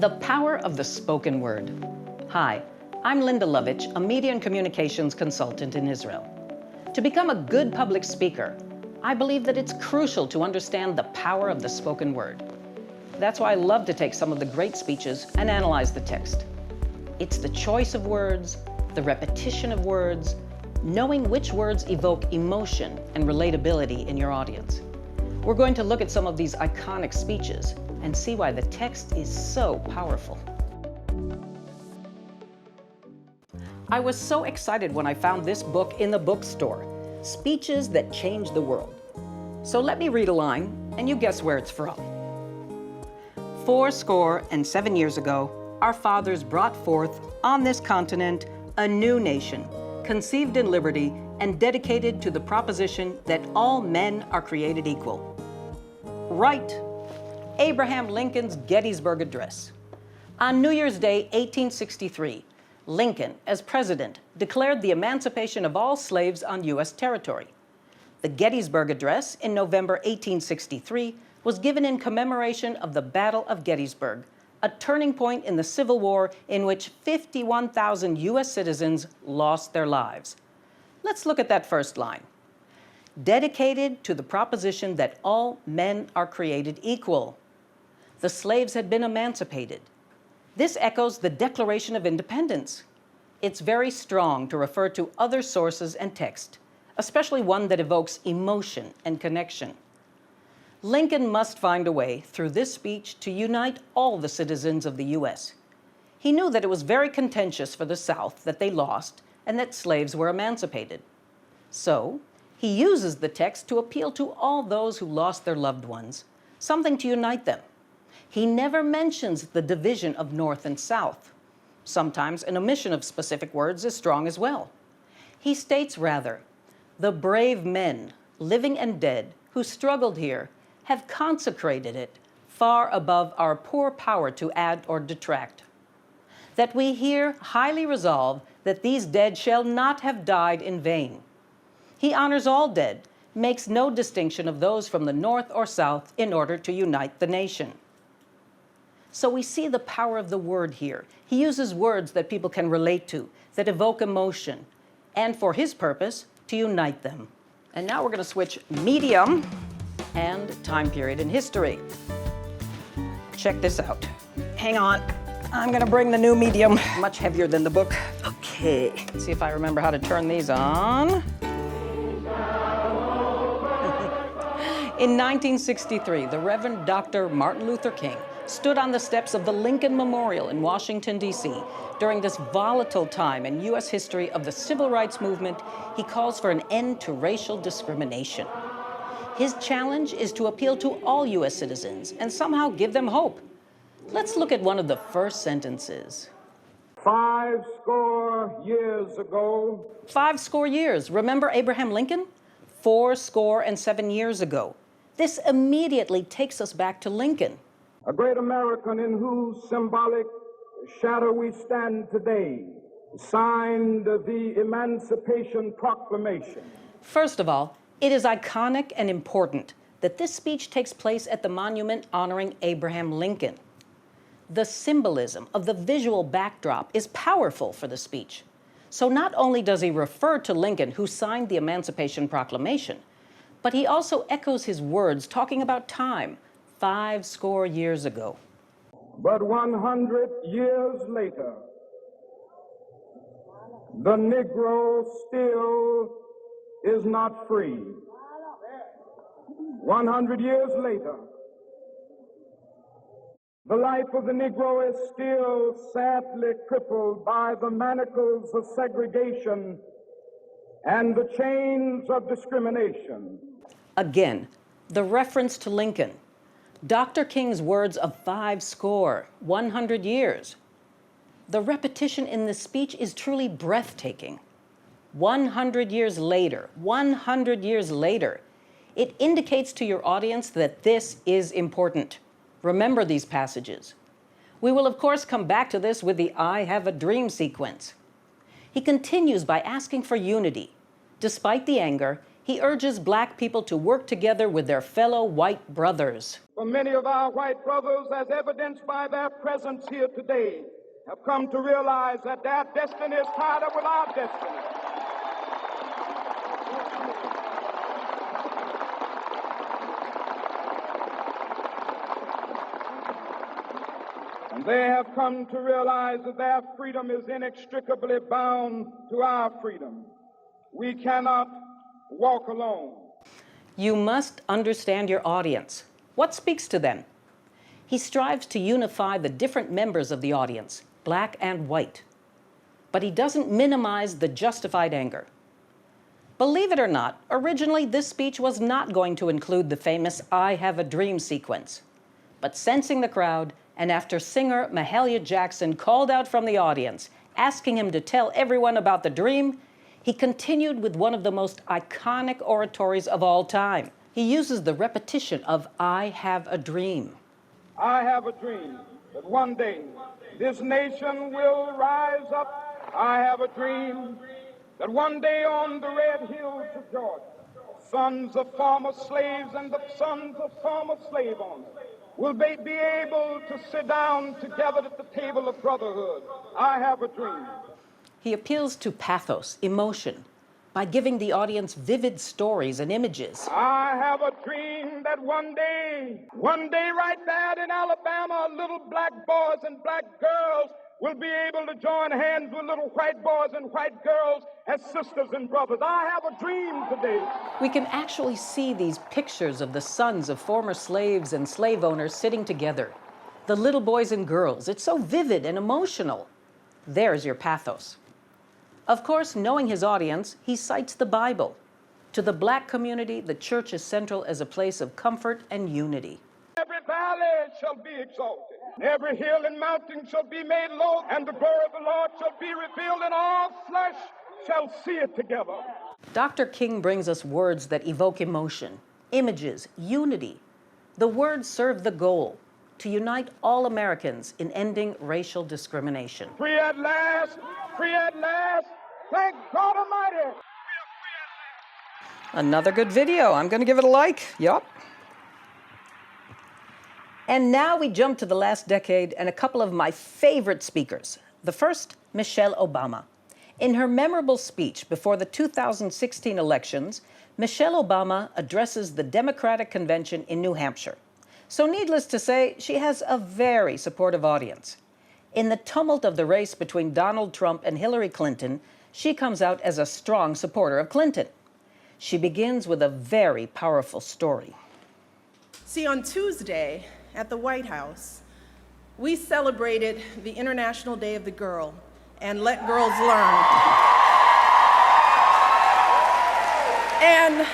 The power of the spoken word. Hi, I'm Linda Lovitch, a media and communications consultant in Israel. To become a good public speaker, I believe that it's crucial to understand the power of the spoken word. That's why I love to take some of the great speeches and analyze the text. It's the choice of words, the repetition of words, knowing which words evoke emotion and relatability in your audience. We're going to look at some of these iconic speeches and see why the text is so powerful. I was so excited when I found this book in the bookstore, Speeches That Changed the World. So let me read a line, and you guess where it's from. 77 years ago, our fathers brought forth on this continent a new nation, conceived in liberty and dedicated to the proposition that all men are created equal. Right. Abraham Lincoln's Gettysburg Address. On New Year's Day, 1863, Lincoln, as president, declared the emancipation of all slaves on U.S. territory. The Gettysburg Address in November 1863 was given in commemoration of the Battle of Gettysburg, a turning point in the Civil War in which 51,000 U.S. citizens lost their lives. Let's look at that first line. Dedicated to the proposition that all men are created equal. The slaves had been emancipated. This echoes the Declaration of Independence. It's very strong to refer to other sources and text, especially one that evokes emotion and connection. Lincoln must find a way through this speech to unite all the citizens of the U.S. He knew that it was very contentious for the South that they lost and that slaves were emancipated. So, he uses the text to appeal to all those who lost their loved ones, something to unite them. He never mentions the division of North and South. Sometimes an omission of specific words is strong as well. He states rather, the brave men, living and dead, who struggled here have consecrated it far above our poor power to add or detract. That we here highly resolve that these dead shall not have died in vain. He honors all dead, makes no distinction of those from the North or South in order to unite the nation. So we see the power of the word here. He uses words that people can relate to, that evoke emotion, and for his purpose, to unite them. And now we're going to switch medium and time period in history. Check this out. Hang on. I'm going to bring the new medium, much heavier than the book. Okay. Let's see if I remember how to turn these on. In 1963, the Reverend Dr. Martin Luther King stood on the steps of the Lincoln Memorial in Washington, D.C. During this volatile time in U.S. history of the civil rights movement. He calls for an end to racial discrimination. His challenge is to appeal to all U.S. citizens and somehow give them hope. Let's look at one of the first sentences. 50 years ago. 50 years. Remember Abraham Lincoln? 77 years ago. This immediately takes us back to Lincoln. A great American in whose symbolic shadow we stand today, signed the Emancipation Proclamation. First of all, it is iconic and important that this speech takes place at the monument honoring Abraham Lincoln. The symbolism of the visual backdrop is powerful for the speech. So not only does he refer to Lincoln, who signed the Emancipation Proclamation, but he also echoes his words talking about time, 50 years ago. But 100 years later, the Negro still is not free. 100 years later, the life of the Negro is still sadly crippled by the manacles of segregation and the chains of discrimination. Again, the reference to Lincoln. Dr. King's words of 100 years. The repetition in this speech is truly breathtaking. 100 years later, 100 years later, it indicates to your audience that this is important. Remember these passages. We will, of course, come back to this with the I have a dream sequence. He continues by asking for unity. Despite the anger, he He urges black people to work together with their fellow white brothers. For many of our white brothers, as evidenced by their presence here today, have come to realize that their destiny is tied up with our destiny. And they have come to realize that their freedom is inextricably bound to our freedom. We cannot walk alone. You must understand your audience. What speaks to them? He strives to unify the different members of the audience, black and white. But he doesn't minimize the justified anger. Believe it or not, originally this speech was not going to include the famous "I Have a Dream" sequence. But sensing the crowd, and after singer Mahalia Jackson called out from the audience, asking him to tell everyone about the dream, he continued with one of the most iconic oratories of all time. He uses the repetition of "I have a dream." I have a dream that one day this nation will rise up. I have a dream that one day on the red hills of Georgia, sons of former slaves and the sons of former slave owners will be able to sit down together at the table of brotherhood. I have a dream. He appeals to pathos, emotion, by giving the audience vivid stories and images. I have a dream that one day right there in Alabama, little black boys and black girls will be able to join hands with little white boys and white girls as sisters and brothers. I have a dream today. We can actually see these pictures of the sons of former slaves and slave owners sitting together. The little boys and girls. It's so vivid and emotional. There's your pathos. Of course, knowing his audience, he cites the Bible. To the black community, the church is central as a place of comfort and unity. Every valley shall be exalted, every hill and mountain shall be made low, and the glory of the Lord shall be revealed, and all flesh shall see it together. Dr. King brings us words that evoke emotion, images, unity. The words serve the goal to unite all Americans in ending racial discrimination. Free at last, free at last. Thank God Almighty. Another good video. I'm going to give it a like. Yup. And now we jump to the last decade and a couple of my favorite speakers. The first, Michelle Obama. In her memorable speech before the 2016 elections, Michelle Obama addresses the Democratic Convention in New Hampshire. So needless to say, she has a very supportive audience. In the tumult of the race between Donald Trump and Hillary Clinton, she comes out as a strong supporter of Clinton. She begins with a very powerful story. See, on Tuesday at the White House, we celebrated the International Day of the Girl and Let Girls Learn. And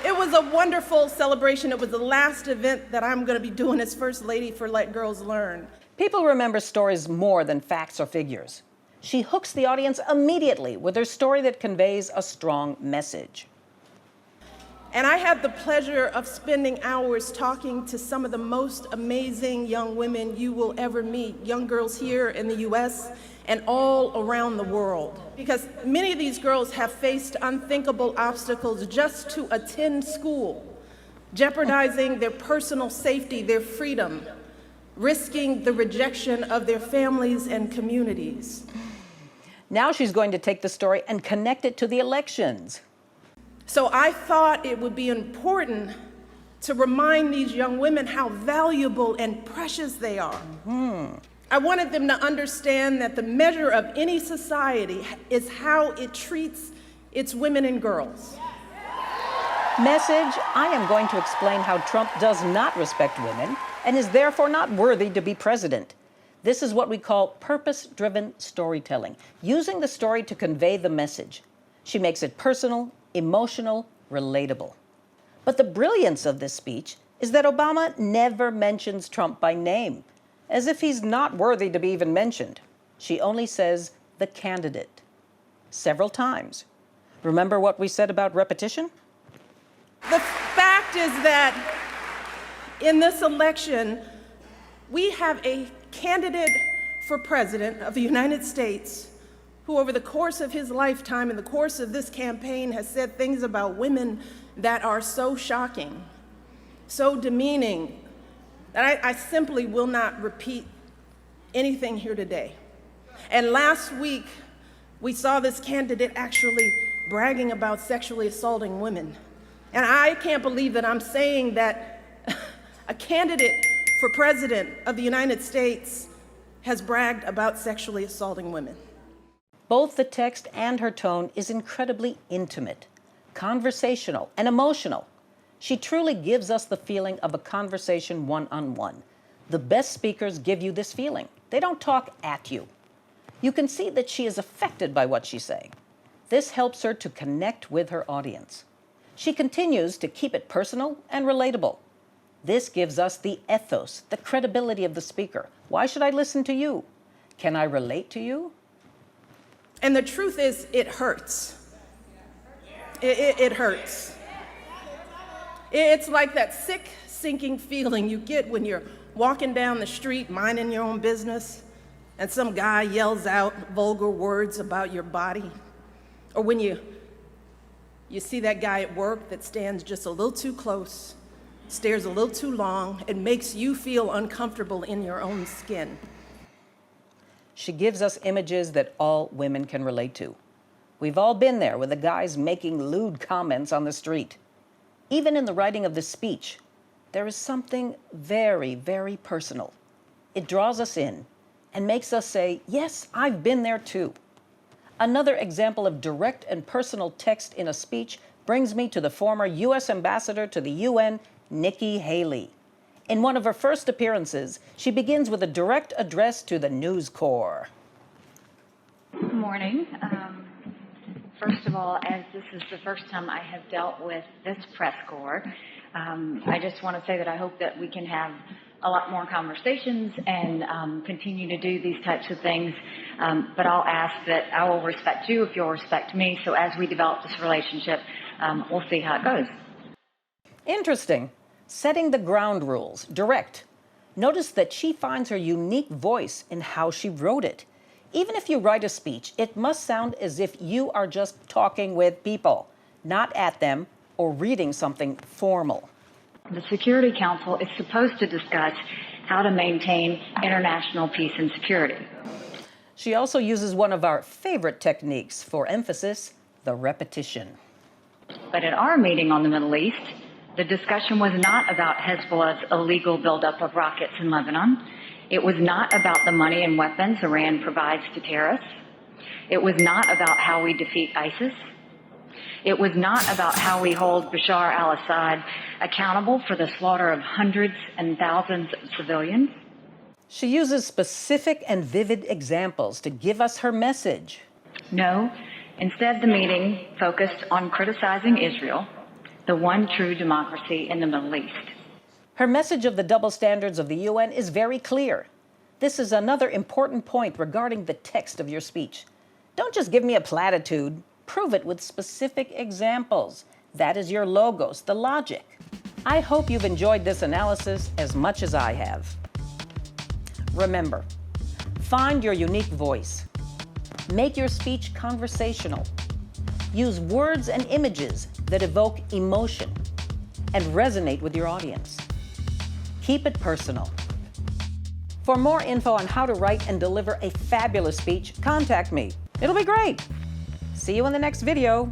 it was a wonderful celebration. It was the last event that I'm going to be doing as First Lady for Let Girls Learn. People remember stories more than facts or figures. She hooks the audience immediately with her story that conveys a strong message. And I had the pleasure of spending hours talking to some of the most amazing young women you will ever meet, young girls here in the US and all around the world. Because many of these girls have faced unthinkable obstacles just to attend school, jeopardizing their personal safety, their freedom, risking the rejection of their families and communities. Now she's going to take the story and connect it to the elections. So I thought it would be important to remind these young women how valuable and precious they are. I wanted them to understand that the measure of any society is how it treats its women and girls. Message: I am going to explain how Trump does not respect women and is therefore not worthy to be president. This is what we call purpose-driven storytelling, using the story to convey the message. She makes it personal, emotional, relatable. But the brilliance of this speech is that Obama never mentions Trump by name, as if he's not worthy to be even mentioned. She only says the candidate several times. Remember what we said about repetition? The fact is that in this election, we have a candidate for president of the United States who over the course of his lifetime, in the course of this campaign, has said things about women that are so shocking, so demeaning, that I simply will not repeat anything here today. And last week, we saw this candidate actually bragging about sexually assaulting women. And I can't believe that I'm saying that a candidate for president of the United States has bragged about sexually assaulting women. Both the text and her tone is incredibly intimate, conversational, and emotional. She truly gives us the feeling of a conversation one-on-one. The best speakers give you this feeling. They don't talk at you. You can see that she is affected by what she's saying. This helps her to connect with her audience. She continues to keep it personal and relatable. This gives us the ethos, the credibility of the speaker. Why should I listen to you? Can I relate to you? And the truth is, it hurts. It hurts. It's like that sick, sinking feeling you get when you're walking down the street, minding your own business, and some guy yells out vulgar words about your body. Or when you see that guy at work that stands just a little too close, stares a little too long, and makes you feel uncomfortable in your own skin. She gives us images that all women can relate to. We've all been there with the guys making lewd comments on the street. Even in the writing of this speech, there is something very, very personal. It draws us in and makes us say, yes, I've been there too. Another example of direct and personal text in a speech brings me to the former U.S. Ambassador to the UN, Nikki Haley. In one of her first appearances, she begins with a direct address to the News Corps. Good morning. First of all, as this is the first time I have dealt with this press corps, I just want to say that I hope that we can have a lot more conversations and continue to do these types of things. But I'll ask that I will respect you if you'll respect me. So as we develop this relationship, we'll see how it goes. Interesting. Setting the ground rules, direct. Notice that she finds her unique voice in how she wrote it. Even if you write a speech, it must sound as if you are just talking with people, not at them or reading something formal. The Security Council is supposed to discuss how to maintain international peace and security. She also uses one of our favorite techniques for emphasis, the repetition. But at our meeting on the Middle East, the discussion was not about Hezbollah's illegal buildup of rockets in Lebanon. It was not about the money and weapons Iran provides to terrorists. It was not about how we defeat ISIS. It was not about how we hold Bashar al-Assad accountable for the slaughter of hundreds and thousands of civilians. She uses specific and vivid examples to give us her message. No, instead the meeting focused on criticizing Israel, the one true democracy in the Middle East. Her message of the double standards of the UN is very clear. This is another important point regarding the text of your speech. Don't just give me a platitude. Prove it with specific examples. That is your logos, the logic. I hope you've enjoyed this analysis as much as I have. Remember, find your unique voice. Make your speech conversational. Use words and images that evoke emotion and resonate with your audience. Keep it personal. For more info on how to write and deliver a fabulous speech, contact me. It'll be great. See you in the next video.